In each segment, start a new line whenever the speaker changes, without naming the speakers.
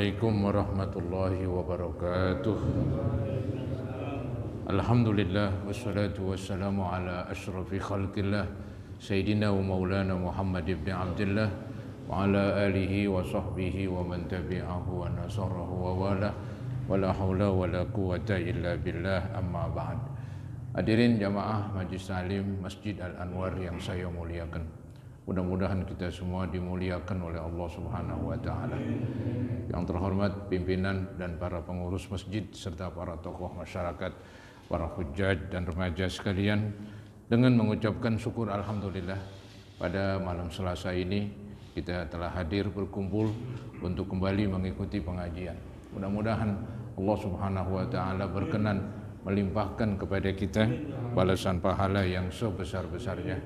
Assalamualaikum warahmatullahi wabarakatuh. Alhamdulillah wassalatu wassalamu ala asyrafil khalqillah Sayyidina wa maulana Muhammad ibn Abdullah wa ala alihi wa sahbihi wa man tabi'ahu wa nasarahu wa wala wa la hawla wa la quwata illa billah, amma ba'd. Hadirin jamaah Majlis Salim Masjid Al-Anwar yang saya muliakan, mudah-mudahan kita semua dimuliakan oleh Allah Subhanahu wa taala. Yang terhormat pimpinan dan para pengurus masjid serta para tokoh masyarakat, para hujjaj dan remaja sekalian, dengan mengucapkan syukur alhamdulillah pada malam Selasa ini kita telah hadir berkumpul untuk kembali mengikuti pengajian. Mudah-mudahan Allah Subhanahu wa taala berkenan melimpahkan kepada kita balasan pahala yang sebesar-besarnya.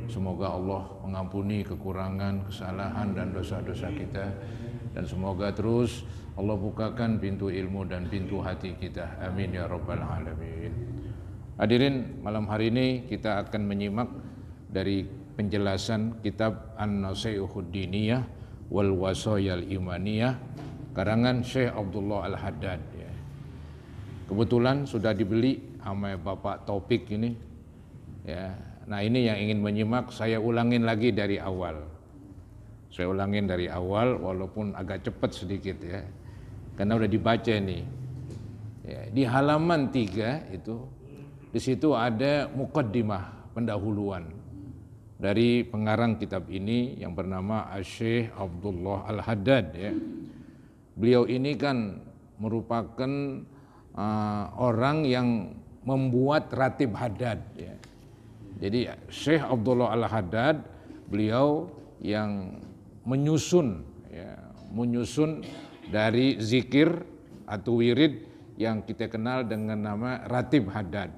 Semoga Allah mengampuni kekurangan, kesalahan dan dosa-dosa kita, dan semoga terus Allah bukakan pintu ilmu dan pintu hati kita. Amin ya rabbal alamin. Hadirin, malam hari ini kita akan menyimak dari penjelasan kitab An-Nasihud Diniyah wal Wasayal Imaniyah karangan Syekh Abdullah Al-Haddad. Kebetulan sudah dibeli sama Bapak Taufik ini. Ya. Nah, ini yang ingin menyimak saya ulangin lagi dari awal. Saya ulangin dari awal walaupun agak cepat sedikit ya. Karena udah dibaca nih. Ya, di halaman 3 itu di situ ada muqaddimah, pendahuluan dari pengarang kitab ini yang bernama Syekh Abdullah Al-Haddad ya. Beliau ini kan merupakan orang yang membuat Ratib Haddad ya. Jadi Syekh Abdullah Al-Haddad beliau yang menyusun dari zikir atau wirid yang kita kenal dengan nama Ratib Haddad.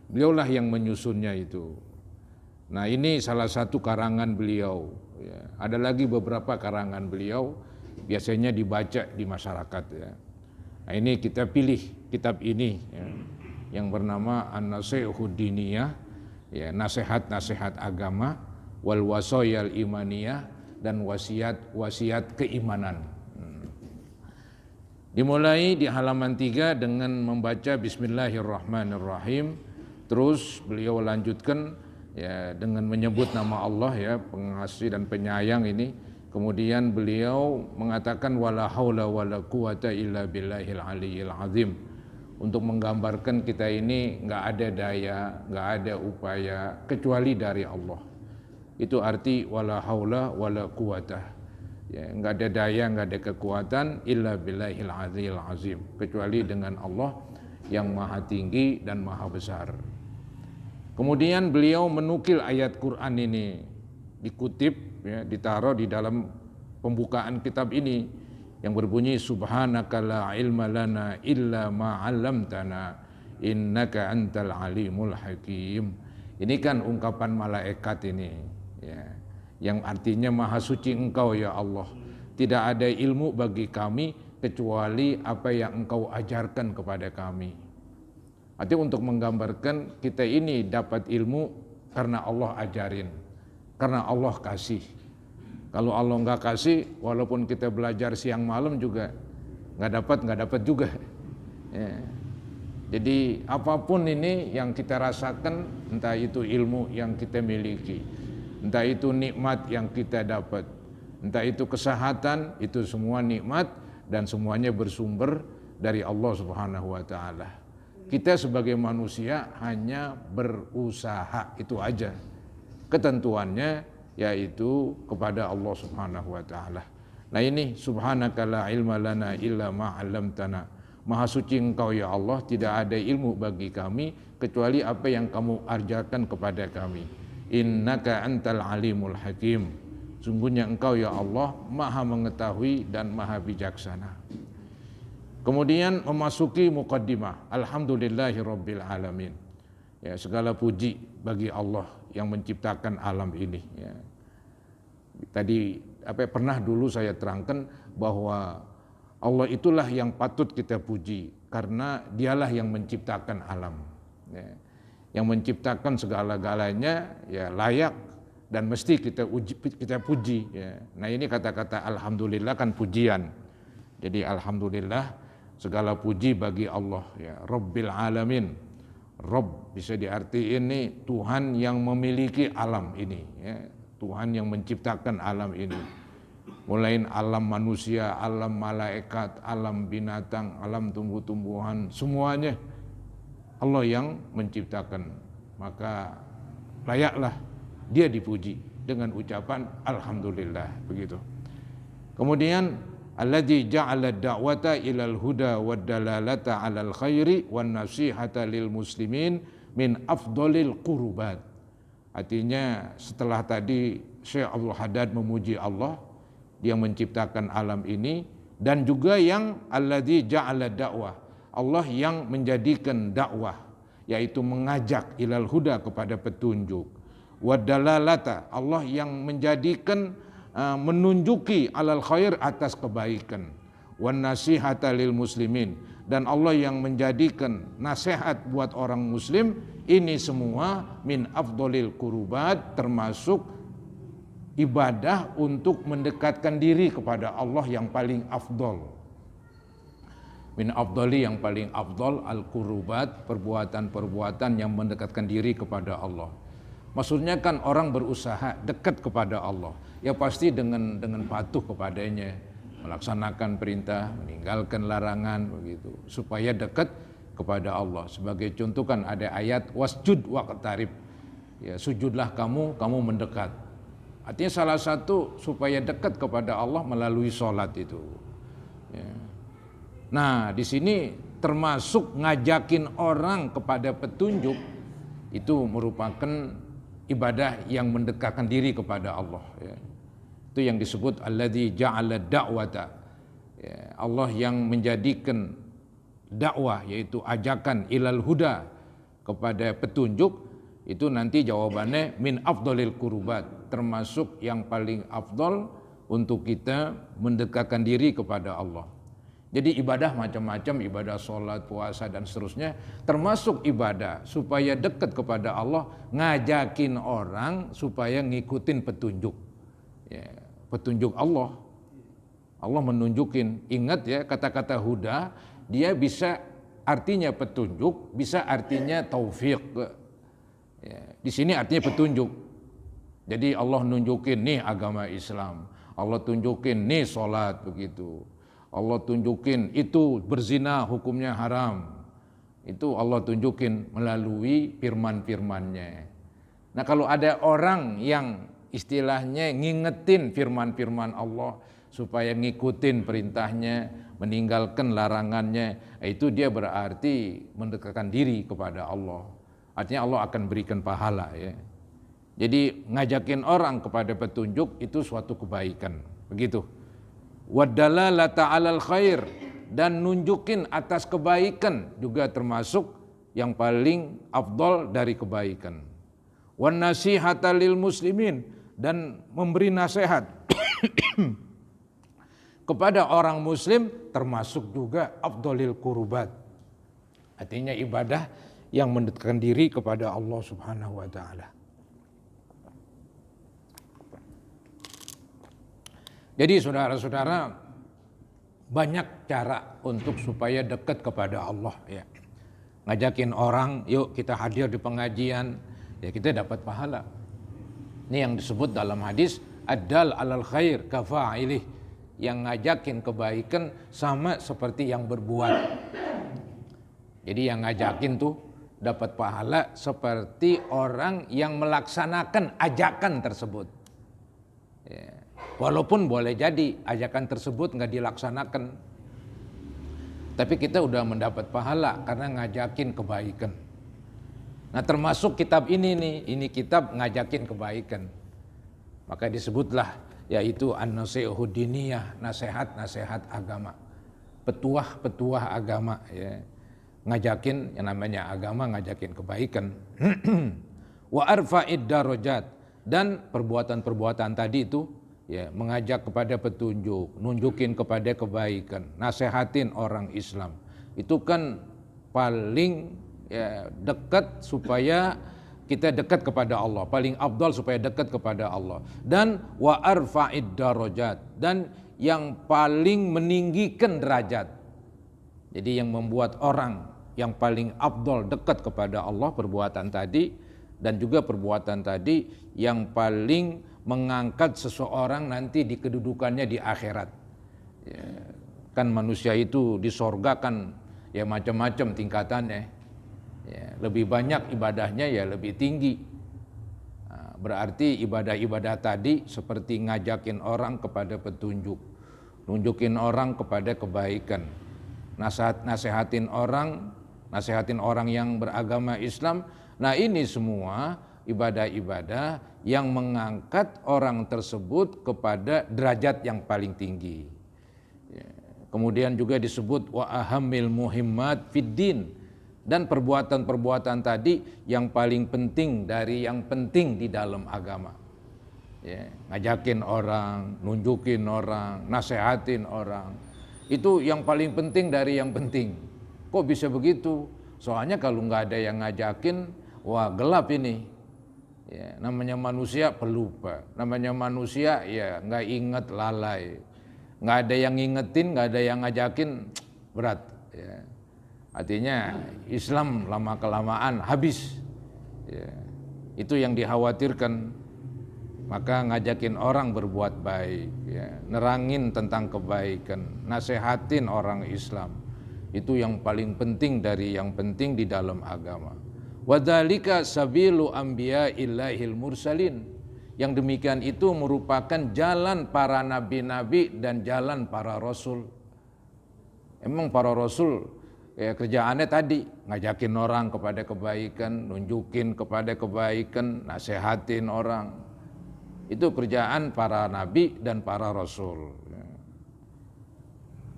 Beliaulah yang menyusunnya itu. Nah, ini salah satu karangan beliau ya. Ada lagi beberapa karangan beliau biasanya dibaca di masyarakat ya. Nah, ini kita pilih kitab ini ya, yang bernama An-Nasihud Diniyah ya, nasihat-nasihat agama, wal wasayal imaniyah, dan wasiat-wasiat keimanan. Dimulai di halaman 3 dengan membaca Bismillahirrahmanirrahim. Terus beliau lanjutkan ya dengan menyebut nama Allah ya, pengasih dan penyayang ini. Kemudian beliau mengatakan wala haula wala quwata illa billahil aliyyil azim. Untuk menggambarkan kita ini nggak ada daya, nggak ada upaya kecuali dari Allah. Itu arti wala haula wala quwata. Ya, nggak ada daya, nggak ada kekuatan illa billahil azizil azim, kecuali dengan Allah yang maha tinggi dan maha besar. Kemudian beliau menukil ayat Quran ini, dikutip ya, ditaruh di dalam pembukaan kitab ini yang berbunyi subhanaka la ilma lana illa ma 'allamtana innaka antal alimul hakim. Ini kan ungkapan malaikat ini ya, yang artinya maha suci engkau ya Allah. Tidak ada ilmu bagi kami kecuali apa yang engkau ajarkan kepada kami. Artinya untuk menggambarkan kita ini dapat ilmu karena Allah ajarin, karena Allah kasih. Kalau Allah nggak kasih, walaupun kita belajar siang malam juga nggak dapat juga. Ya. Jadi apapun ini yang kita rasakan, entah itu ilmu yang kita miliki, entah itu nikmat yang kita dapat, entah itu kesehatan, itu semua nikmat dan semuanya bersumber dari Allah Subhanahu wa taala. Kita sebagai manusia hanya berusaha, itu aja. Ketentuannya yaitu kepada Allah Subhanahu wa taala. Nah, ini subhanaka la ilma lana illa ma 'allamtana. Maha suci engkau ya Allah, tidak ada ilmu bagi kami kecuali apa yang kamu ajarkan kepada kami. Innaka antal alimul hakim. Sungguhnya engkau ya Allah maha mengetahui dan maha bijaksana. Kemudian memasuki muqaddimah. Alhamdulillahirabbil alamin. Ya, segala puji bagi Allah yang menciptakan alam ini ya. Tadi pernah dulu saya terangkan bahwa Allah itulah yang patut kita puji karena dialah yang menciptakan alam ya. Yang menciptakan segala-galanya ya layak dan mesti kita puji ya. Nah, ini kata-kata alhamdulillah kan pujian. Jadi alhamdulillah segala puji bagi Allah ya, Rabbil Alamin. Rabb bisa diartiin nih Tuhan yang memiliki alam ini ya, Tuhan yang menciptakan alam ini. Mulai alam manusia, alam malaikat, alam binatang, alam tumbuh-tumbuhan, semuanya Allah yang menciptakan. Maka layaklah dia dipuji dengan ucapan alhamdulillah, begitu. Kemudian alladzi ja'ala da'wata ilal huda wad dalalata 'alal khairi wan nasihata lil muslimin min afdhalil qurubat. Artinya setelah tadi Syekh Abdul Haddad memuji Allah yang menciptakan alam ini, dan juga yang alladzi ja'ala dakwah, Allah yang menjadikan dakwah, yaitu mengajak ilal huda kepada petunjuk, wad dalalata, Allah yang menjadikan menunjuki alal khair atas kebaikan, wan nasihata lil muslimin, dan Allah yang menjadikan nasihat buat orang muslim. Ini semua min afdhalil qurubat, termasuk ibadah untuk mendekatkan diri kepada Allah yang paling afdol. Min afdali, yang paling afdol, al qurubat, perbuatan-perbuatan yang mendekatkan diri kepada Allah. Maksudnya kan orang berusaha dekat kepada Allah, ya pasti dengan patuh kepadanya, melaksanakan perintah, meninggalkan larangan, begitu, supaya dekat kepada Allah. Sebagai contoh kan ada ayat wasjud waqtarib, ya sujudlah kamu mendekat. Artinya salah satu supaya dekat kepada Allah melalui sholat itu. Ya. Nah di sini termasuk ngajakin orang kepada petunjuk, itu merupakan ibadah yang mendekatkan diri kepada Allah. Ya. Itu yang disebut alladzi ja'ala da'wata. Ya, Allah yang menjadikan dakwah, yaitu ajakan ilal huda, kepada petunjuk. Itu nanti jawabannya min afdhalil qurubat, termasuk yang paling afdal untuk kita mendekatkan diri kepada Allah. Jadi ibadah macam-macam, ibadah sholat, puasa dan seterusnya, termasuk ibadah supaya dekat kepada Allah, ngajakin orang supaya ngikutin petunjuk. Ya, petunjuk Allah. Allah menunjukin, ingat ya kata-kata huda, dia bisa artinya petunjuk, bisa artinya taufik. Ya, di sini artinya petunjuk. Jadi Allah nunjukin nih agama Islam, Allah tunjukin nih sholat, begitu. Allah tunjukin itu berzina hukumnya haram. Itu Allah tunjukin melalui firman-firmannya. Nah kalau ada orang yang istilahnya ngingetin firman-firman Allah supaya ngikutin perintahnya, meninggalkan larangannya, itu dia berarti mendekatkan diri kepada Allah. Artinya Allah akan berikan pahala ya. Jadi ngajakin orang kepada petunjuk itu suatu kebaikan, begitu. Wadalalata 'alal khair, dan nunjukin atas kebaikan juga termasuk yang paling afdal dari kebaikan. Wan nasihata lil muslimin, dan memberi nasihat kepada orang muslim termasuk juga afdhalil qurubat. Artinya ibadah yang mendekatkan diri kepada Allah Subhanahu wa taala. Jadi saudara-saudara, banyak cara untuk supaya dekat kepada Allah ya. Ngajakin orang, yuk kita hadir di pengajian, ya kita dapat pahala. Ini yang disebut dalam hadis ad-dal 'alal khair kafa'ilih, yang ngajakin kebaikan sama seperti yang berbuat. Jadi yang ngajakin tuh dapat pahala seperti orang yang melaksanakan ajakan tersebut. Ya. Walaupun boleh jadi ajakan tersebut nggak dilaksanakan, tapi kita udah mendapat pahala karena ngajakin kebaikan. Nah termasuk kitab ini nih, ini kitab ngajakin kebaikan. Maka disebutlah yaitu an-nasihud diniyah, nasihat-nasihat agama, petuah-petuah agama ya. Ngajakin yang namanya agama, ngajakin kebaikan. Wa arfa'id darajat, dan perbuatan-perbuatan tadi itu ya mengajak kepada petunjuk, nunjukin kepada kebaikan, nasehatin orang Islam. Itu kan paling ya, dekat supaya kita dekat kepada Allah, paling afdal supaya dekat kepada Allah. Dan wa arfa'id darajat, dan yang paling meninggikan derajat. Jadi yang membuat orang yang paling afdol dekat kepada Allah perbuatan tadi, dan juga perbuatan tadi yang paling mengangkat seseorang nanti di kedudukannya di akhirat. Ya, kan manusia itu di sorga kan ya macam-macam tingkatannya. Ya, lebih banyak ibadahnya ya lebih tinggi. Nah, berarti ibadah-ibadah tadi seperti ngajakin orang kepada petunjuk, nunjukin orang kepada kebaikan, nasihatin orang yang beragama Islam. Nah, ini semua ibadah-ibadah yang mengangkat orang tersebut kepada derajat yang paling tinggi. Ya. Kemudian juga disebut wa ahammil muhimmat fid din, dan perbuatan-perbuatan tadi yang paling penting dari yang penting di dalam agama. Ya, ngajakin orang, nunjukin orang, nasehatin orang, itu yang paling penting dari yang penting. Kok bisa begitu? Soalnya kalau nggak ada yang ngajakin, wah gelap ini. Ya, namanya manusia pelupa, namanya manusia ya nggak inget, lalai, nggak ada yang ngingetin, nggak ada yang ngajakin, berat. Ya. Artinya Islam lama kelamaan habis. Ya. Itu yang dikhawatirkan. Maka ngajakin orang berbuat baik, ya, nerangin tentang kebaikan, nasehatin orang Islam, itu yang paling penting dari yang penting di dalam agama. Wadzalika sabilu anbiya'illahil mursalin. Yang demikian itu merupakan jalan para nabi-nabi dan jalan para rasul. Emang para rasul ya kerjaannya tadi ngajakin orang kepada kebaikan, nunjukin kepada kebaikan, nasehatin orang. Itu kerjaan para nabi dan para rasul.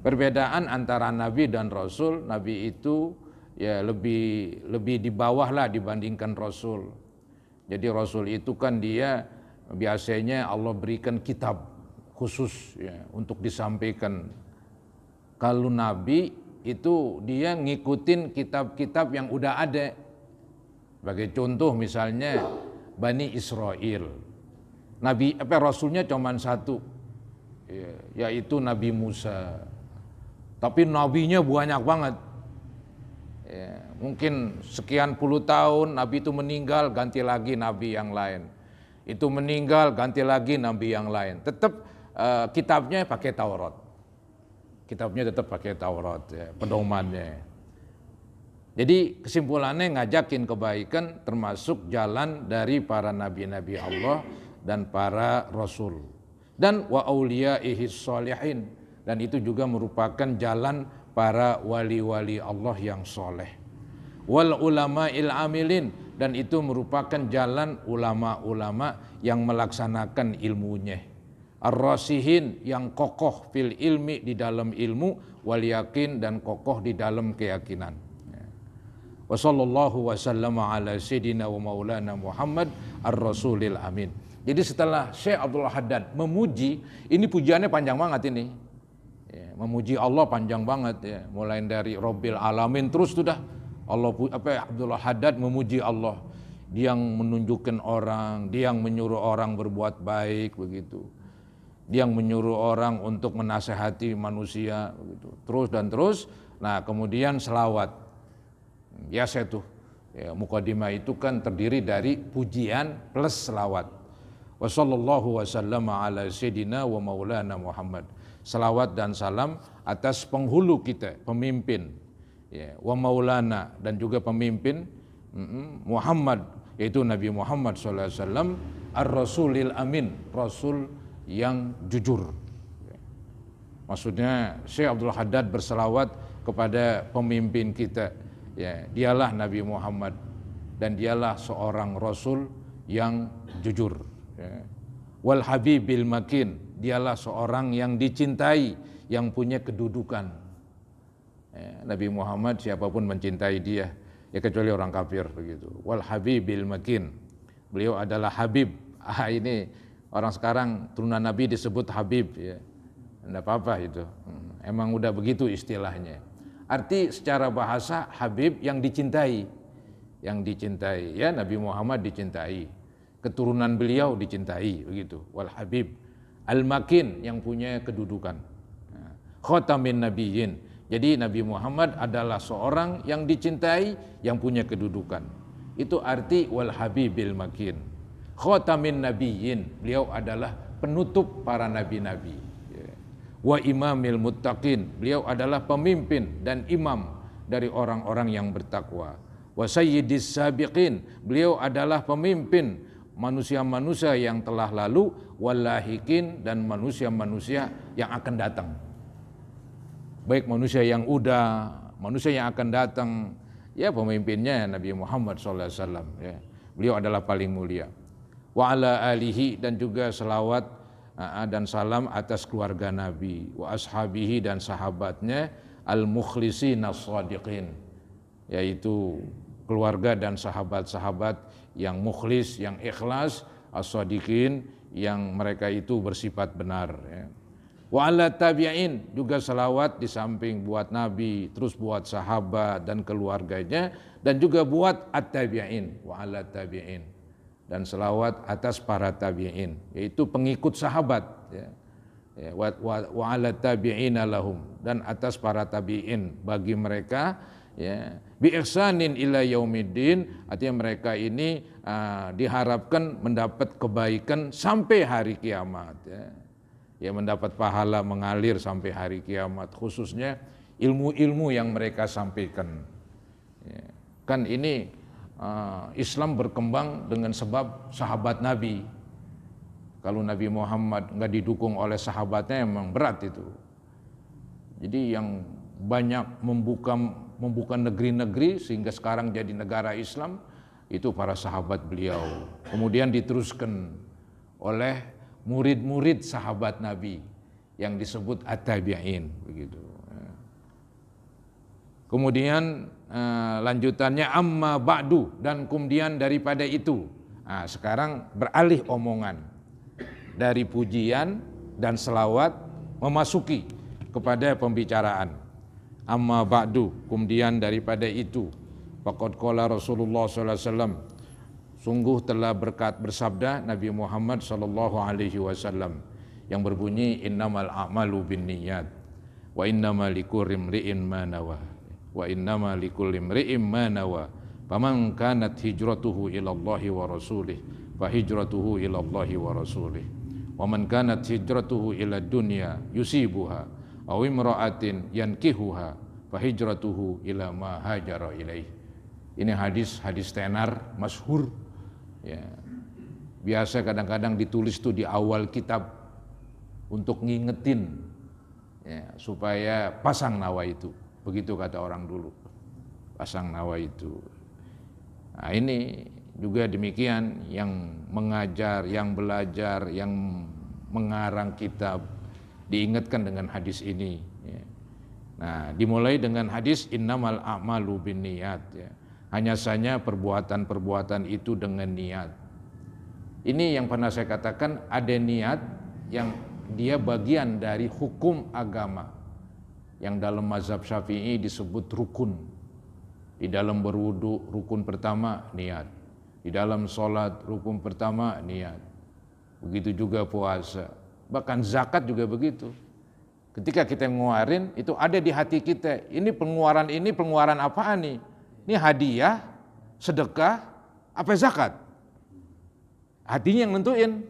Perbedaan antara nabi dan rasul, nabi itu ya lebih di bawah lah dibandingkan rasul. Jadi rasul itu kan dia biasanya Allah berikan kitab khusus ya untuk disampaikan. Kalau nabi itu dia ngikutin kitab-kitab yang udah ada. Sebagai contoh misalnya Bani Israel. Rasulnya cuma satu, ya, yaitu Nabi Musa. Tapi nabinya banyak banget. Ya, mungkin sekian puluh tahun Nabi itu meninggal, ganti lagi Nabi yang lain. Itu meninggal, ganti lagi Nabi yang lain. Tetap kitabnya pakai Taurat. Kitabnya tetap pakai Taurat, ya, pedomannya. Jadi kesimpulannya ngajakin kebaikan termasuk jalan dari para nabi-nabi Allah dan para rasul. Dan wa auliyaihi sholihin, dan itu juga merupakan jalan para wali-wali Allah yang soleh. Wal ulama'il amilin, dan itu merupakan jalan ulama-ulama yang melaksanakan ilmunya. Ar-rasihin, yang kokoh fil ilmi, di dalam ilmu, wal yakin, dan kokoh di dalam keyakinan. Wa sallallahu wa sallama ala sayyidina wa maulana Muhammad ar-rasulil amin. Jadi setelah Syekh Abdul Haddad memuji, ini pujiannya panjang banget ini. Ya, memuji Allah panjang banget ya, mulai dari Rabbil Alamin terus sudah Abdul Haddad memuji Allah. Dia yang menunjukkan orang, dia yang menyuruh orang berbuat baik begitu. Dia yang menyuruh orang untuk menasehati manusia begitu. Terus dan terus. Nah, kemudian selawat. Biasa tuh. Ya, mukadimah itu kan terdiri dari pujian plus selawat. Wa sallallahu wa sallama ala sayyidina wa maulana Muhammad. Salawat dan salam atas penghulu kita, pemimpin, ya, wa maulana, dan juga pemimpin Muhammad, yaitu Nabi Muhammad SAW, ar-rasulil amin, rasul yang jujur. Maksudnya Syekh Abdul Haddad berselawat kepada pemimpin kita, ya, dialah Nabi Muhammad dan dialah seorang rasul yang jujur. Ya. Wal habibil makin, dialah seorang yang dicintai, yang punya kedudukan. Ya, Nabi Muhammad siapapun mencintai dia, ya kecuali orang kafir begitu. Wal habibil makin, beliau adalah Habib. Ini orang sekarang turunan Nabi disebut Habib, ya, enggak apa-apa itu. Emang udah begitu istilahnya. Arti secara bahasa Habib yang dicintai, ya Nabi Muhammad dicintai. Keturunan beliau dicintai begitu. Wal Habib Al-Makin, yang punya kedudukan. Khatamin Nabiyyin. Jadi Nabi Muhammad adalah seorang yang dicintai, yang punya kedudukan. Itu arti wal habibil makin. Khatamin Nabiyyin, beliau adalah penutup para nabi-nabi. Wa imamil muttaqin, beliau adalah pemimpin dan imam dari orang-orang yang bertakwa. Wa sayyidis sabiqin, beliau adalah pemimpin manusia-manusia yang telah lalu, walahikin, dan manusia-manusia yang akan datang. Baik manusia yang udah, manusia yang akan datang, ya pemimpinnya Nabi Muhammad SAW. Ya. Beliau adalah paling mulia. Wa ala alihi, dan juga selawat dan salam atas keluarga Nabi. Wa ashabihi, dan sahabatnya, al-mukhlisin as-sadiqin, yaitu keluarga dan sahabat-sahabat yang mukhlis, yang ikhlas, as-sadiqin, yang mereka itu bersifat benar. Ya. Wa ala tabi'in, juga salawat di samping buat Nabi, terus buat sahabat dan keluarganya, dan juga buat at-tabi'in, wa ala tabi'in, dan salawat atas para tabi'in, yaitu pengikut sahabat, ya. Ya, wa ala tabi'ina lahum, dan atas para tabi'in bagi mereka, ya, bi ihsanin ila yaumiddin, artinya mereka ini diharapkan mendapat kebaikan sampai hari kiamat, ya. Ya, mendapat pahala mengalir sampai hari kiamat, khususnya ilmu-ilmu yang mereka sampaikan. Ya. Kan ini Islam berkembang dengan sebab sahabat Nabi. Kalau Nabi Muhammad nggak didukung oleh sahabatnya, emang berat itu. Jadi yang banyak membuka negeri-negeri sehingga sekarang jadi negara Islam itu para sahabat beliau. Kemudian diteruskan oleh murid-murid sahabat Nabi yang disebut at-tabi'in, begitu. Kemudian lanjutannya amma ba'du, dan kemudian daripada itu. Nah, sekarang beralih omongan dari pujian dan selawat memasuki kepada pembicaraan. Amma ba'du, kemudian daripada itu. Faqad qala Rasulullah sallallahu alaihi wasallam, sungguh telah bersabda Nabi Muhammad sallallahu alaihi wasallam yang berbunyi innamal a'malu binniyat wa innamal likulli imri'in ma nawa wa innamal likulli imri'in ma nawa faman kanat hijratuhu ila Allahi wa rasulih fa hijratuhu ila Allahi wa rasulih wa man kanat hijratuhu ila dunya yusibuha aw imra'atin yankihuha fa hijratuhu ila ma hajara ilaih. Ini hadis tenar masyhur. Ya, biasa kadang-kadang ditulis tuh di awal kitab untuk ngingetin, ya, supaya pasang nawa itu, begitu kata orang dulu, pasang nawa itu. Nah, ini juga demikian, yang mengajar, yang belajar, yang mengarang kitab diingatkan dengan hadis ini. Ya. Nah, dimulai dengan hadis innamal a'malu binniyat. Ya. Hanya saja perbuatan-perbuatan itu dengan niat. Ini yang pernah saya katakan, ada niat yang dia bagian dari hukum agama. Yang dalam mazhab Syafi'i disebut rukun. Di dalam berwudu, rukun pertama niat. Di dalam sholat, rukun pertama niat. Begitu juga puasa. Bahkan zakat juga begitu. Ketika kita ngeluarin, itu ada di hati kita. Ini pengeluaran apaan nih? Ini hadiah, sedekah, apa zakat? Hatinya yang nentuin.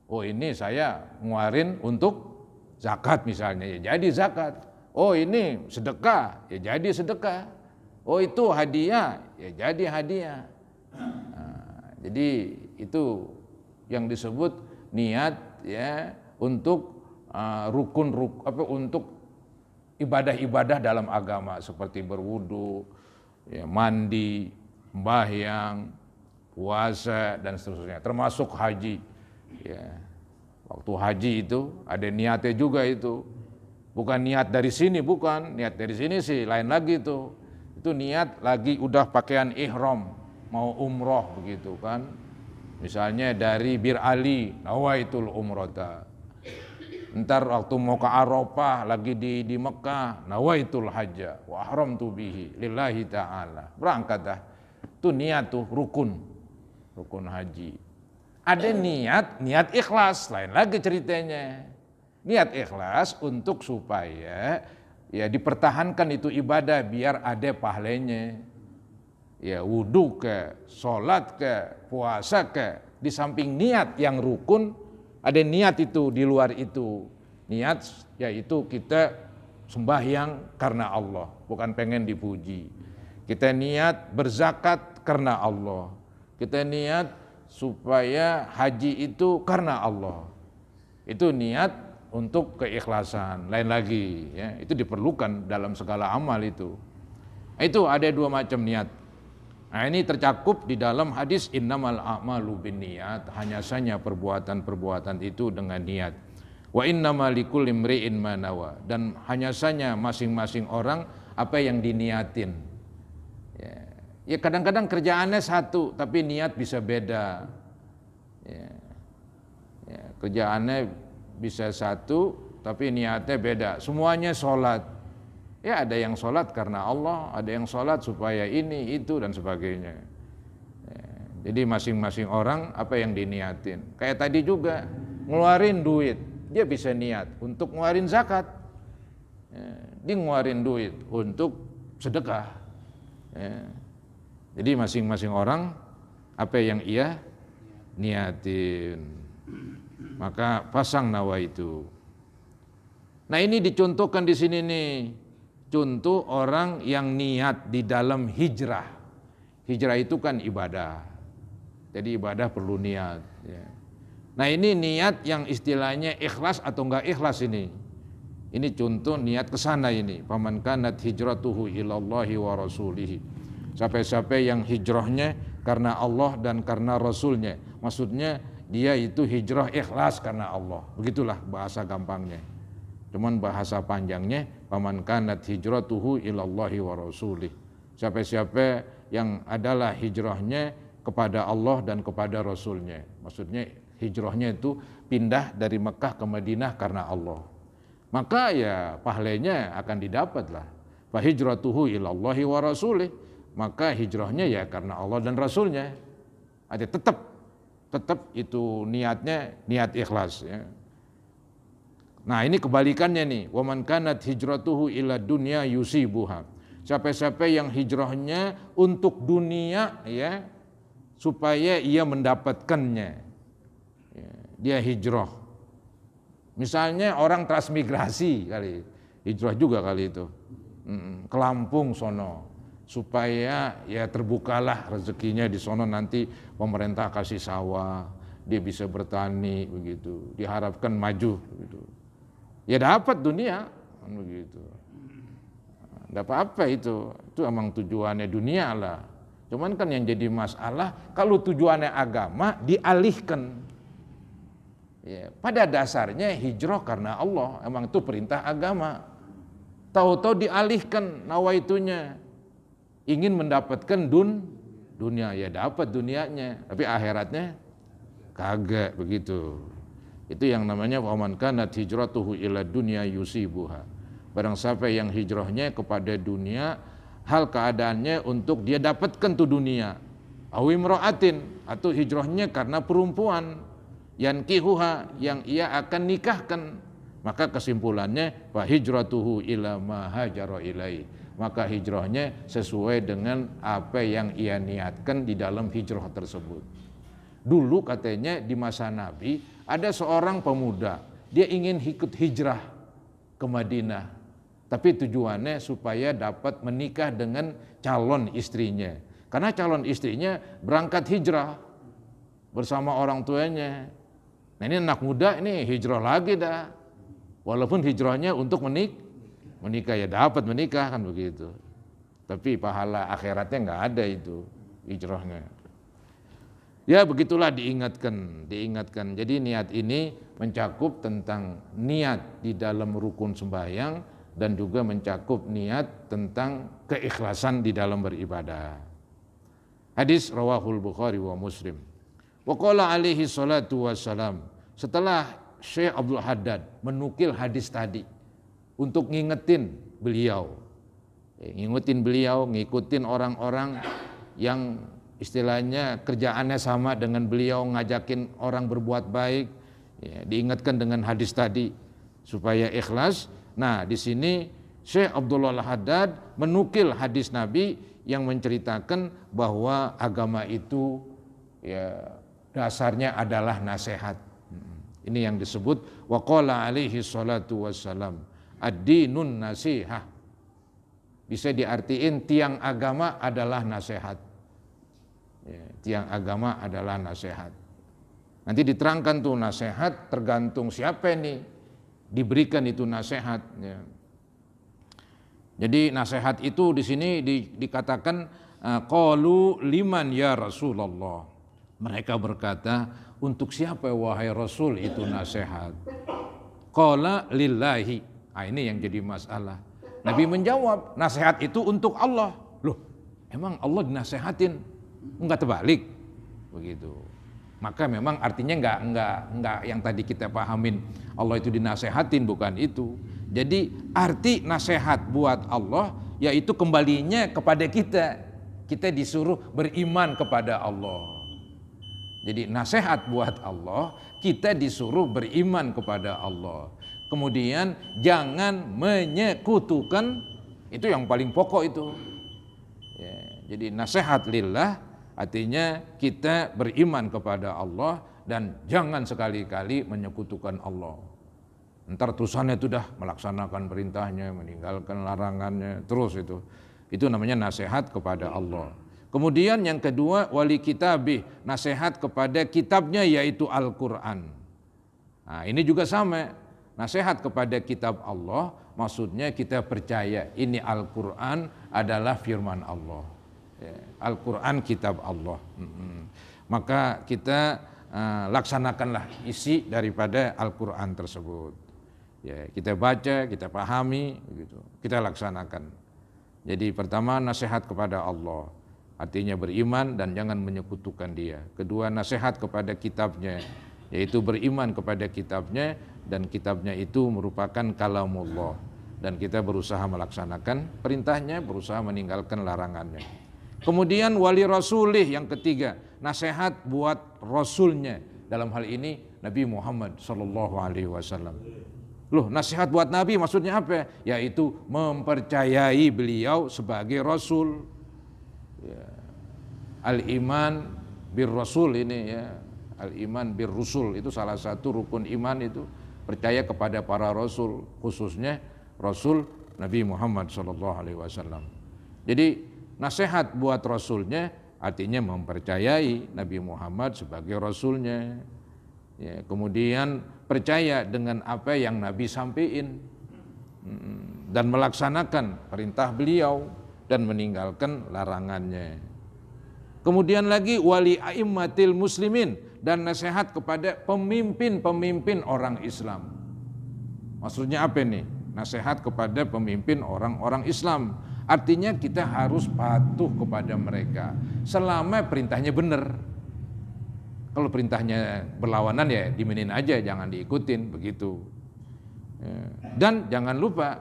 Oh, ini saya ngeluarin untuk zakat misalnya, ya jadi zakat. Oh, ini sedekah, ya jadi sedekah. Oh, itu hadiah, ya jadi hadiah. Nah, jadi itu yang disebut niat, ya, untuk untuk ibadah-ibadah dalam agama seperti berwudu, ya, mandi, sembahyang, puasa, dan seterusnya, termasuk haji. Ya. Waktu haji itu ada niatnya juga itu. Bukan niat dari sini, bukan. Niat dari sini sih lain lagi itu. Itu niat lagi udah pakaian ihram, mau umroh begitu kan. Misalnya dari Bir Ali, nawaitul umrota. Ntar waktu mau ke Arafah lagi di Mekah, nawaitul hajja wa ahramtu bihi lillahi ta'ala. Berangkat dah. Itu niat tuh rukun haji. Ada niat ikhlas, lain lagi ceritanya. Niat ikhlas untuk supaya ya dipertahankan itu ibadah biar ada pahalanya. Ya wudhu ke, sholat ke, puasa ke, di samping niat yang rukun, ada niat itu di luar itu. Niat yaitu kita sembahyang karena Allah, bukan pengen dipuji. Kita niat berzakat karena Allah. Kita niat supaya haji itu karena Allah. Itu niat untuk keikhlasan. Lain lagi, ya, itu diperlukan dalam segala amal itu. Itu ada dua macam niat. Nah, ini tercakup di dalam hadis innamal a'malu binniyat, hanya saja perbuatan-perbuatan itu dengan niat. Wa innamal likulli imri'in ma nawa, dan hanya saja masing-masing orang apa yang diniatin. Ya kadang-kadang kerjaannya satu tapi niat bisa beda. Ya, kerjaannya bisa satu tapi niatnya beda. Semuanya sholat. Ya ada yang sholat karena Allah, ada yang sholat supaya ini, itu dan sebagainya. Ya, jadi masing-masing orang apa yang diniatin. Kayak tadi juga ngeluarin duit, dia bisa niat untuk ngeluarin zakat. Ya, dia ngeluarin duit untuk sedekah. Ya. Jadi masing-masing orang apa yang ia niatin, maka pasang nawa itu. Nah ini dicontohkan di sini nih, contoh orang yang niat di dalam hijrah. Hijrah itu kan ibadah, jadi ibadah perlu niat. Ya. Nah ini niat yang istilahnya ikhlas atau enggak ikhlas ini. Ini contoh niat kesana ini. Faman kanat hijratuhu ilallahi wa rasulihi. Sampai-sampai yang hijrahnya karena Allah dan karena Rasulnya. Maksudnya dia itu hijrah ikhlas karena Allah. Begitulah bahasa gampangnya. Cuman bahasa panjangnya faman kanat hijratuhu ilallahi wa rasulih. Siapa-siapa yang adalah hijrahnya kepada Allah dan kepada Rasulnya. Maksudnya hijrahnya itu pindah dari Mekah ke Madinah karena Allah. Maka ya pahalanya akan didapatlah. Fa hijratuhu ilallahi wa rasulih. Maka hijrahnya ya karena Allah dan Rasulnya. Ada tetap itu niatnya niat ikhlas. Ya. Nah ini kebalikannya nih. Waman kanat hijratuhu ila dunya yusibuha. Siapa-siapa yang hijrahnya untuk dunia ya supaya ia mendapatkannya. Ya, dia hijrah. Misalnya orang transmigrasi kali, hijrah juga kali itu. Ke Lampung sono. Supaya ya terbukalah rezekinya di sono, nanti pemerintah kasih sawah, dia bisa bertani begitu, diharapkan maju begitu. Ya dapat dunia begitu. Enggak apa-apa itu emang tujuannya dunia lah. Cuman kan yang jadi masalah kalau tujuannya agama dialihkan. Ya, pada dasarnya hijrah karena Allah, emang itu perintah agama. Tahu-tahu dialihkan nawaitunya. Ingin mendapatkan dunia, ya dapat dunianya, tapi akhiratnya kagak begitu. Itu yang namanya waman kanat hijratuhu ila dunya yusibuha. Barang siapa yang hijrahnya kepada dunia, hal keadaannya untuk dia dapatkan tuh dunia. Aw imra'atin, atau hijrahnya karena perempuan yankihuha, yang ia akan nikahkan. Maka kesimpulannya fa hijratuhu ila ma hajara ilaihi. Maka hijrahnya sesuai dengan apa yang ia niatkan di dalam hijrah tersebut. Dulu katanya di masa Nabi ada seorang pemuda, dia ingin ikut hijrah ke Madinah, tapi tujuannya supaya dapat menikah dengan calon istrinya. Karena calon istrinya berangkat hijrah bersama orang tuanya. Nah ini anak muda ini hijrah lagi dah, walaupun hijrahnya untuk menikah ya dapat menikah kan begitu, tapi pahala akhiratnya nggak ada itu hijrahnya. Ya begitulah diingatkan. Jadi niat ini mencakup tentang niat di dalam rukun sembahyang dan juga mencakup niat tentang keikhlasan di dalam beribadah. Hadis rawahul Bukhari wa Muslim. Wa qala alaihi salatu wassalam. Setelah Syekh Abdul Haddad menukil hadis tadi untuk ngingetin beliau, ngikutin orang-orang yang istilahnya kerjaannya sama dengan beliau ngajakin orang berbuat baik, ya, diingatkan dengan hadis tadi supaya ikhlas. Nah, di sini Syekh Abdullah Al-Haddad menukil hadis Nabi yang menceritakan bahwa agama itu ya dasarnya adalah nasihat. Ini yang disebut waqala alaihi salatu wassalam ad-dinun nasihah. Bisa diartiin tiang agama adalah nasihat. Ya, tiang agama adalah nasihat. Nanti diterangkan tuh nasihat tergantung siapa nih diberikan itu nasihat. Ya. Jadi nasihat itu di sini dikatakan qalu liman ya Rasulullah. Mereka berkata, untuk siapa wahai Rasul itu nasihat? Qala lillahi. Nah, ini yang jadi masalah. Nabi menjawab, nasihat itu untuk Allah. Loh, emang Allah dinasehatin? Enggak terbalik. Begitu. Maka memang artinya enggak yang tadi kita pahamin Allah itu dinasehatin, bukan itu. Jadi arti nasihat buat Allah yaitu kembalinya kepada kita. Kita disuruh beriman kepada Allah. Jadi nasihat buat Allah, kita disuruh beriman kepada Allah. Kemudian jangan menyekutukan, itu yang paling pokok itu. Ya, jadi nasihat lillah artinya kita beriman kepada Allah dan jangan sekali-kali menyekutukan Allah. Ntar terusannya itu dah melaksanakan perintahnya, meninggalkan larangannya, terus itu. Itu namanya nasihat kepada Allah. Kemudian yang kedua wali kitabih, nasihat kepada kitabnya yaitu Al-Quran. Nah, ini juga sama, nasihat kepada kitab Allah, maksudnya kita percaya ini Al-Quran adalah firman Allah. Ya, Al-Quran kitab Allah. Maka kita laksanakanlah isi daripada Al-Quran tersebut. Ya, kita baca, kita pahami, gitu. Kita laksanakan. Jadi pertama nasihat kepada Allah. Artinya beriman dan jangan menyekutukan dia. Kedua nasihat kepada kitabnya, yaitu beriman kepada kitabnya dan kitabnya itu merupakan kalamullah. Dan kita berusaha melaksanakan perintahnya, berusaha meninggalkan larangannya. Kemudian wali rasulih yang ketiga, nasihat buat rasulnya. Dalam hal ini Nabi Muhammad SAW. Loh, nasihat buat Nabi maksudnya apa? Yaitu mempercayai beliau sebagai rasul. Ya. Al-iman bir rasul ini ya, al-iman bir rusul itu salah satu rukun iman, itu percaya kepada para rasul, khususnya Rasul Nabi Muhammad SAW. Jadi nasihat buat rasulnya artinya mempercayai Nabi Muhammad sebagai rasulnya. Ya, kemudian percaya dengan apa yang Nabi sampaikan dan melaksanakan perintah beliau dan meninggalkan larangannya. Kemudian lagi wali a'immatil muslimin, dan nasihat kepada pemimpin-pemimpin orang Islam. Maksudnya apa nih? Nasihat kepada pemimpin orang-orang Islam. Artinya kita harus patuh kepada mereka selama perintahnya benar. Kalau perintahnya berlawanan ya dimenin aja, jangan diikutin, begitu. Dan jangan lupa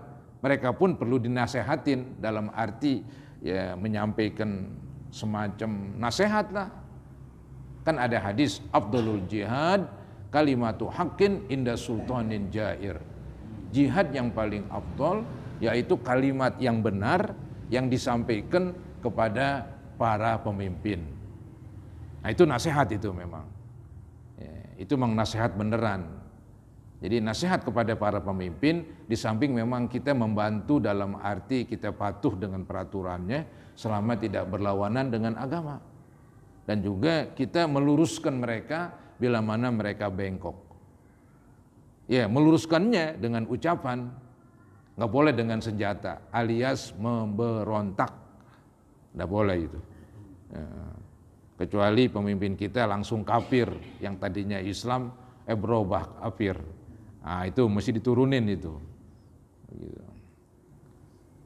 mereka pun perlu dinasehatin dalam arti ya menyampaikan semacam nasihat lah. Kan ada hadis afdalul jihad kalimatu haqqin inda sultanin jair. Jihad yang paling afdal yaitu kalimat yang benar yang disampaikan kepada para pemimpin. Nah, itu nasihat itu memang. Ya, itu memang nasihat beneran. Jadi nasihat kepada para pemimpin di samping memang kita membantu dalam arti kita patuh dengan peraturannya selama tidak berlawanan dengan agama. Dan juga kita meluruskan mereka bila mana mereka bengkok. Ya, meluruskannya dengan ucapan, nggak boleh dengan senjata alias memberontak. Nggak boleh itu. Ya, kecuali pemimpin kita langsung kafir, yang tadinya Islam berubah kafir. Nah, itu mesti diturunin itu. Begitu.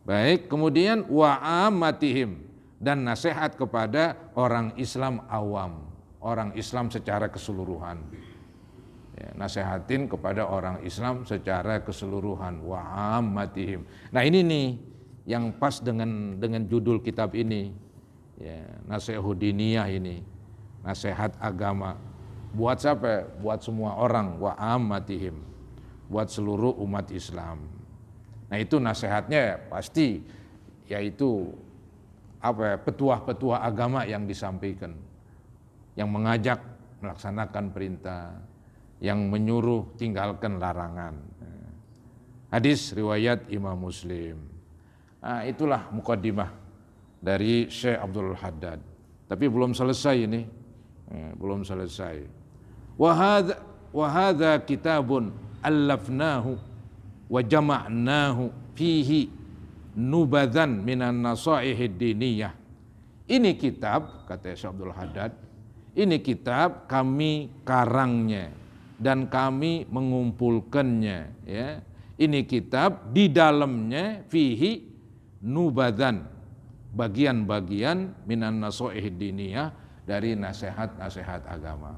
Baik, kemudian wa'amatihim, dan nasihat kepada orang Islam awam, orang Islam secara keseluruhan. Ya, nasihatin kepada orang Islam secara keseluruhan, wa'amatihim. Nah, ini nih yang pas dengan judul kitab ini. Ya, nasihudiniyah ini, nasihat agama. Buat siapa? Buat semua orang, wa ammatihim, buat seluruh umat Islam. Nah itu nasihatnya pasti yaitu petuah-petuah agama yang disampaikan, yang mengajak melaksanakan perintah, yang menyuruh tinggalkan larangan. Hadis riwayat Imam Muslim. Nah, itulah muqaddimah dari Syekh Abdul Haddad. Tapi belum selesai ini, belum selesai. Wa hadza kitabun allafnahu wa jama'nahu fihi nubadzan minan nasaihid diniyah. Ini kitab, kata Syekh Abdul Haddad, ini kitab kami karangnya dan kami mengumpulkannya, ya. Ini kitab di dalamnya fihi nubadzan, bagian-bagian minan nasaihid diniyah, dari nasihat-nasihat agama.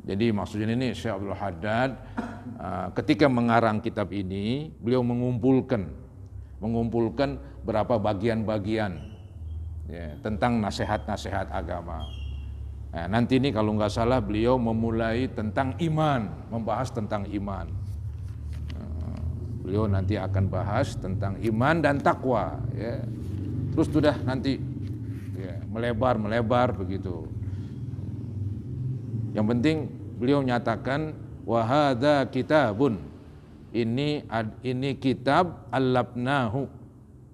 Jadi maksudnya ini Syekh Abdul Haddad ketika mengarang kitab ini, beliau mengumpulkan berapa bagian-bagian, ya, tentang nasihat-nasihat agama. Nah, nanti ini kalau nggak salah beliau memulai tentang iman, membahas tentang iman. Beliau nanti akan bahas tentang iman dan takwa, ya. Terus sudah nanti ya, melebar begitu. Yang penting beliau nyatakan wa hadza kitabun, ini kitab allabnahu,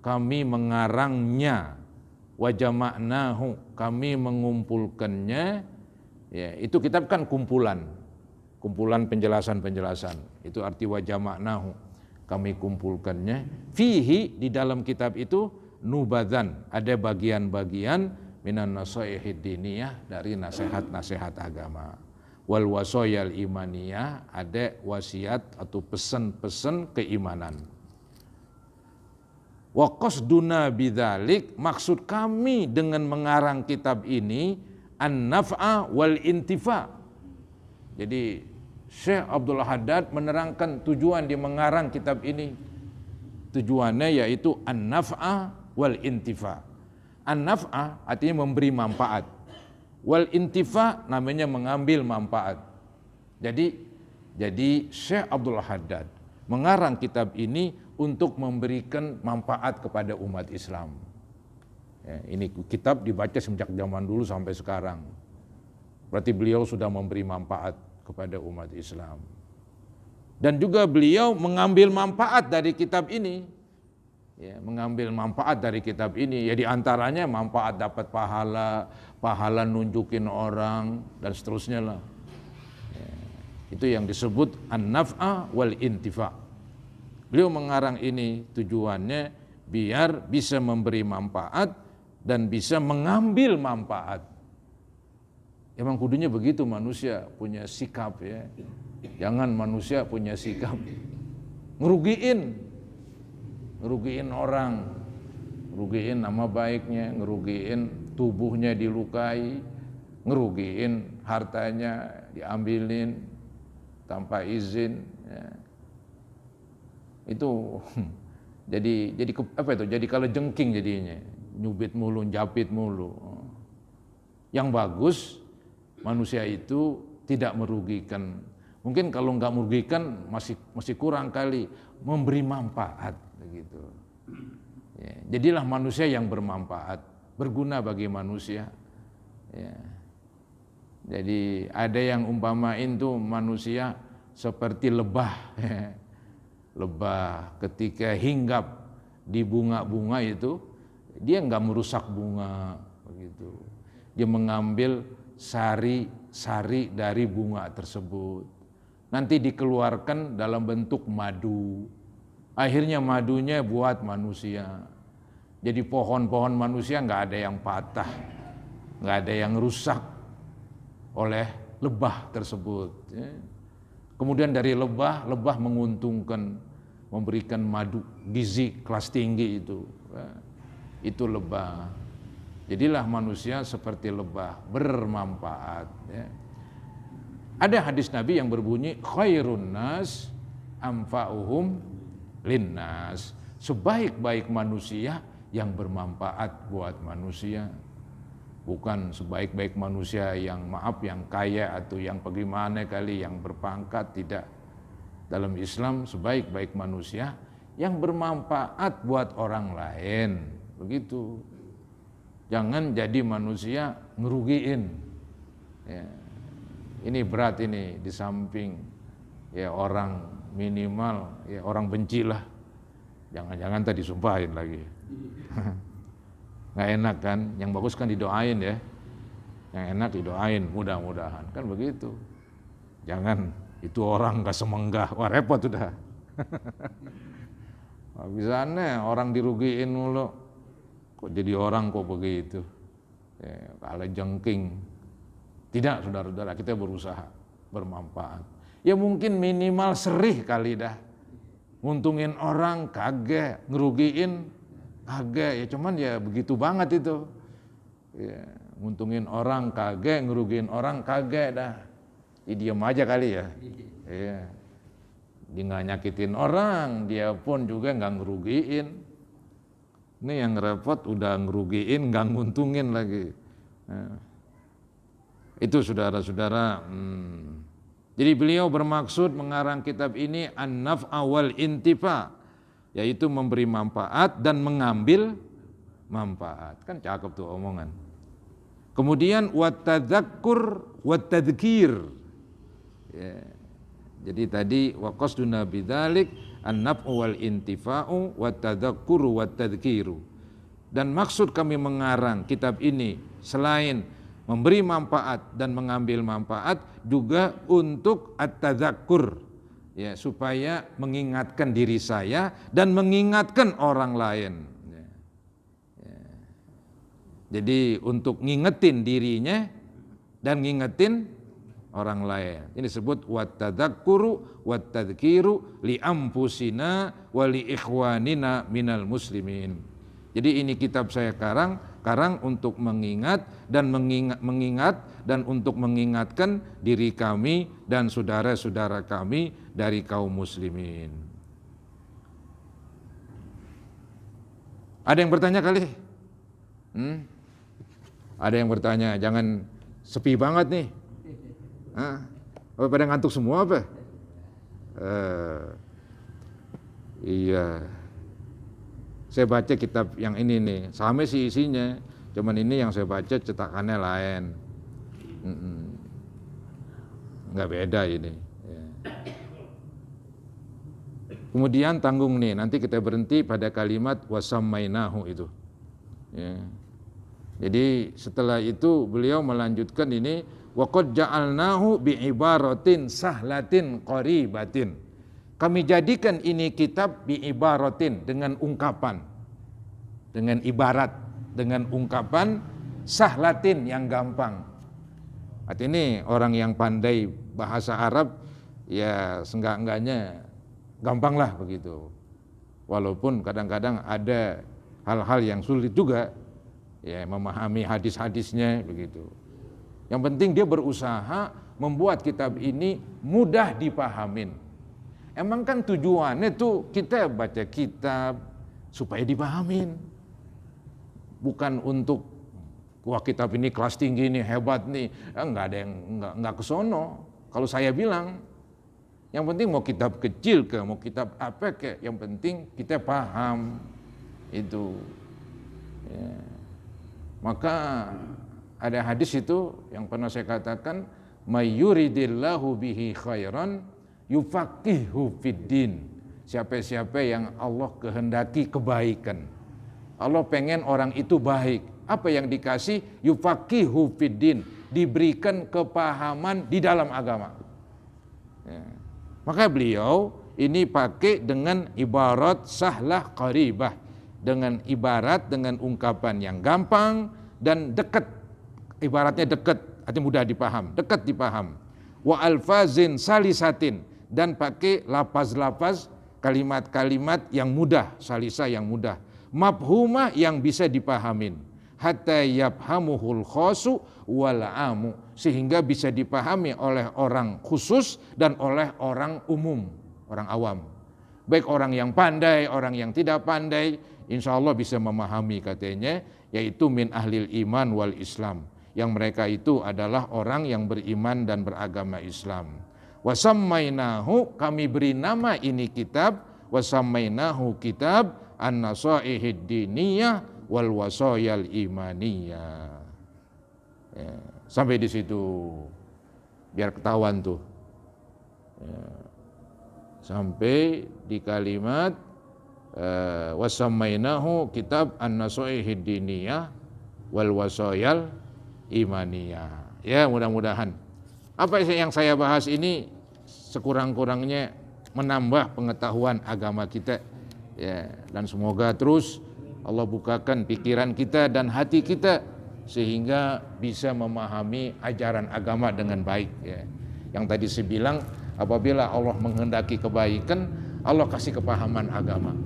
kami mengarangnya, wa jama'nahu, kami mengumpulkannya. Ya, itu kitab kan kumpulan penjelasan-penjelasan. Itu arti wa jama'nahu, kami kumpulkannya. Fihi, di dalam kitab itu, nubadzan, ada bagian-bagian minan nasaihid diniyah, dari nasihat-nasihat agama. Wal wasoyal imaniyah, ada wasiat atau pesan-pesan keimanan. Wa qasduna bidzalik, maksud kami dengan mengarang kitab ini an-naf'a wal intifa. Jadi Syekh Abdul Haddad menerangkan tujuan dia mengarang kitab ini. Tujuannya yaitu an-naf'a wal intifa. An-naf'a artinya memberi manfaat. Wal intifa namanya mengambil manfaat. Jadi Syekh Abdul Haddad mengarang kitab ini untuk memberikan manfaat kepada umat Islam. Ya, ini kitab dibaca sejak zaman dulu sampai sekarang. Berarti beliau sudah memberi manfaat kepada umat Islam. Dan juga beliau mengambil manfaat dari kitab ini. Ya, mengambil manfaat dari kitab ini, ya diantaranya manfaat dapat pahala nunjukin orang, dan seterusnya lah. Ya, itu yang disebut an-naf'a wal intifa. Beliau mengarang ini tujuannya biar bisa memberi manfaat dan bisa mengambil manfaat. Emang kudunya begitu, manusia punya sikap, ya. Jangan manusia punya sikap ngerugiin orang, ngerugiin nama baiknya, ngerugiin tubuhnya dilukai, ngerugiin hartanya diambilin tanpa izin, ya. Itu jadi jadi kalau jengking jadinya, nyubit mulu, japit mulu. Yang bagus manusia itu tidak merugikan. Mungkin kalau nggak merugikan masih kurang kali, memberi manfaat begitu. Ya, jadilah manusia yang bermanfaat, berguna bagi manusia. Ya. Jadi ada yang umpamain tuh manusia seperti lebah. Lebah ketika hinggap di bunga-bunga itu, dia nggak merusak bunga begitu. Dia mengambil sari dari bunga tersebut, nanti dikeluarkan dalam bentuk madu. Akhirnya madunya buat manusia. Jadi pohon-pohon manusia nggak ada yang patah, nggak ada yang rusak oleh lebah tersebut. Kemudian dari lebah menguntungkan, memberikan madu gizi kelas tinggi itu lebah. Jadilah manusia seperti lebah, bermanfaat. Ya. Ada hadis Nabi yang berbunyi khairun nas anfa'uhum linnas. Sebaik-baik manusia yang bermanfaat buat manusia. Bukan sebaik-baik manusia yang yang kaya atau yang bagaimana kali, yang berpangkat, tidak. Dalam Islam sebaik-baik manusia yang bermanfaat buat orang lain, begitu. Jangan jadi manusia ngerugiin. Ya. Ini berat ini, di samping ya orang minimal, ya orang benci lah. Jangan-jangan tadi sumpahin lagi. Nggak enak kan, yang bagus kan didoain ya, yang enak didoain, mudah-mudahan, kan begitu. Jangan itu orang gak semenggah, wah repot udah. Bisa aneh, orang dirugiin mulu, kok jadi orang kok begitu, ya, kalah jengking. Tidak saudara-saudara, kita berusaha bermanfaat. Ya mungkin minimal serih kali dah, nguntungin orang kagak, ngerugiin kagak, ya cuman ya begitu banget itu. Ya, nguntungin orang kagak, ngerugiin orang kagak dah. Ya, diam aja kali ya. Ya. Dia nggak nyakitin orang, dia pun juga nggak ngerugiin. Ini yang repot udah ngerugiin, nggak nguntungin lagi. Nah, itu saudara-saudara. Jadi beliau bermaksud mengarang kitab ini an-naf'a wal intifa, yaitu memberi manfaat dan mengambil manfaat. Kan cakep tuh omongan. Kemudian wattadzakkur wattadzkir. Ya. Jadi tadi waqasduna bidzalik an-naf'u wal intifa'u wattadzakkuru wattadzkiru. Dan maksud kami mengarang kitab ini selain memberi manfaat dan mengambil manfaat juga untuk at-tadzakkur. Ya, supaya mengingatkan diri saya dan mengingatkan orang lain. Ya. Ya. Jadi untuk ngingetin dirinya dan ngingetin orang lain. Ini disebut wattadzakkuru wattadzkiru li anfusina wa li ikhwanina minal muslimin. Jadi ini kitab saya karang untuk mengingat dan mengingat dan untuk mengingatkan diri kami dan saudara-saudara kami dari kaum muslimin. Ada yang bertanya kali? Ada yang bertanya, jangan sepi banget nih. Apa pada ngantuk semua apa? Iya. Saya baca kitab yang ini nih, sama sih isinya, cuman ini yang saya baca cetakannya lain. Nggak beda ini. Ya. Kemudian tanggung nih, nanti kita berhenti pada kalimat wasammainahu itu. Ya. Jadi setelah itu beliau melanjutkan ini waqad ja'alnahu bi'ibaratin sahlatin qaribatin. Kami jadikan ini kitab bi'ibaratin dengan ungkapan, dengan ibarat, dengan ungkapan sahlatin yang gampang. Artinya ini orang yang pandai bahasa Arab ya seenggak-enggaknya gampang lah begitu. Walaupun kadang-kadang ada hal-hal yang sulit juga ya memahami hadis-hadisnya begitu. Yang penting dia berusaha membuat kitab ini mudah dipahamin. Emang kan tujuannya tuh kita baca kitab supaya dipahamin. Bukan untuk wah kitab ini kelas tinggi nih, hebat nih. Enggak ada yang enggak kesono. Kalau saya bilang, yang penting mau kitab kecil ke, mau kitab apa ke, yang penting kita paham itu. Ya. Maka ada hadis itu yang pernah saya katakan, mayyuridillahu bihi khairan yufaqihu fiddin. Siapa-siapa yang Allah kehendaki kebaikan, Allah pengen orang itu baik, apa yang dikasih? Yufaqihu fiddin, diberikan kepahaman di dalam agama. Ya. Maka beliau ini pakai dengan ibarat sahlah qaribah, dengan ibarat, dengan ungkapan yang gampang dan dekat. Ibaratnya dekat, artinya mudah dipaham, dekat dipaham. Wa alfazin salisatin, dan pakai lafaz-lafaz, kalimat-kalimat yang mudah, salisa yang mudah, mafhumah yang bisa dipahamin, hatta yafhamuhul khosu wal amu, sehingga bisa dipahami oleh orang khusus dan oleh orang umum, orang awam. Baik orang yang pandai, orang yang tidak pandai, insya Allah bisa memahami katanya, yaitu min ahlil iman wal Islam, yang mereka itu adalah orang yang beriman dan beragama Islam. Wasammainahu, kami beri nama ini kitab, wasammainahu kitab an-nasaihid diniyah wal wasayal imaniyah. Ya, sampai di situ biar ketahuan tuh. Ya, sampai di kalimat wasammainahu kitab an-nasaihid diniyah wal wasayal imaniyah. Ya, mudah-mudahan apa yang saya bahas ini sekurang-kurangnya menambah pengetahuan agama kita, ya, dan semoga terus Allah bukakan pikiran kita dan hati kita sehingga bisa memahami ajaran agama dengan baik, ya. Yang tadi saya bilang, apabila Allah menghendaki kebaikan, Allah kasih kepahaman agama.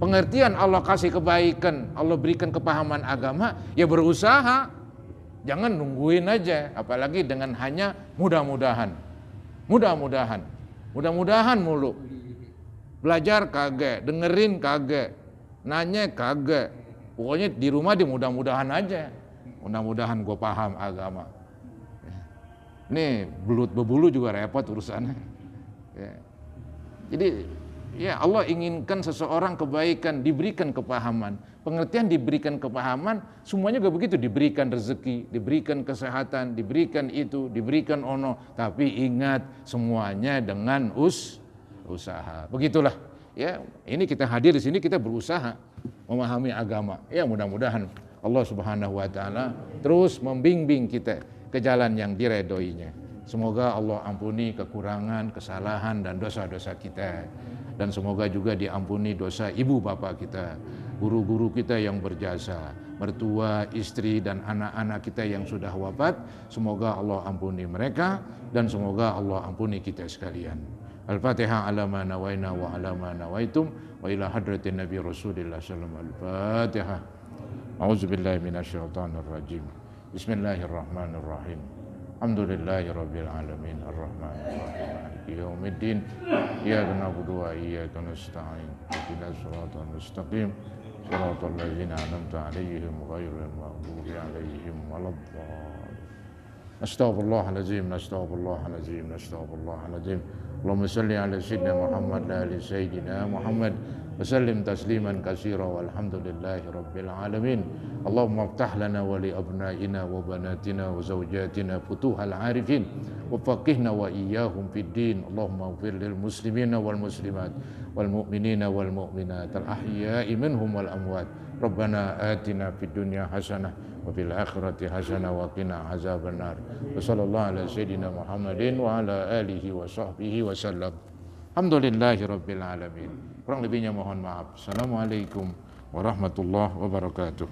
Pengertian Allah kasih kebaikan, Allah berikan kepahaman agama, ya berusaha. Jangan nungguin aja, apalagi dengan hanya mudah-mudahan mulu. Belajar kagak, dengerin kagak, nanya kagak. Pokoknya di rumah di mudah-mudahan aja. Mudah-mudahan gue paham agama. Nih belut bebulu juga repot urusannya. Ya. Jadi ya Allah inginkan seseorang kebaikan, diberikan kepahaman. Pengertian diberikan kepahaman, semuanya juga begitu, diberikan rezeki, diberikan kesehatan, diberikan itu, diberikan ono, tapi ingat semuanya dengan usaha. Begitulah. Ya, ini kita hadir di sini kita berusaha memahami agama. Ya, mudah-mudahan Allah Subhanahu wa taala terus membimbing kita ke jalan yang diredhoinya. Semoga Allah ampuni kekurangan, kesalahan dan dosa-dosa kita. Dan semoga juga diampuni dosa ibu bapak kita, guru-guru kita yang berjasa, mertua, istri dan anak-anak kita yang sudah wafat. Semoga Allah ampuni mereka dan semoga Allah ampuni kita sekalian. Al-Fatihah ala ma nawaina wa ala ma nawaitum wa ila hadratin Nabi Rasulillah sallallahu alaihi wasallam. Al-Fatihah. A'udzubillahi minasyaitonir rajim. Bismillahirrahmanirrahim. Alhamdulillahi rabbil alamin arrahmanir rahim maliki yaumiddin iyyaka na'budu wa iyyaka nasta'in ihdinas siratal mustaqim siratal ladzina an'amta 'alaihim ghairil maghdubi 'alaihim waladdallin. Astaghfirullahalazim astaghfirullahalazim. Allahumma shalli ala sayyidina Muhammad wa ali sayyidina Muhammad wa sallim tasliman katsira walhamdulillahi rabbil alamin. Allahumma iftah lana wa li abnaina wa banatina wa zawjatina futuhal arifin wa faqihna wa iyyahum fid din. Allahumma ighfir lil muslimina wal muslimat wal mu'minina wal mu'minat al ahya'i minhum wal amwat. Rabbana atina fid dunya hasanah wa fil akhirati hasanah wa qina azabannar. Wa sallallahu ala sayyidina Muhammadin wa ala alihi wa sahbihi wa sallam. Alhamdulillahi rabbil alamin. Kurang lebihnya mohon maaf. Assalamualaikum warahmatullahi wabarakatuh.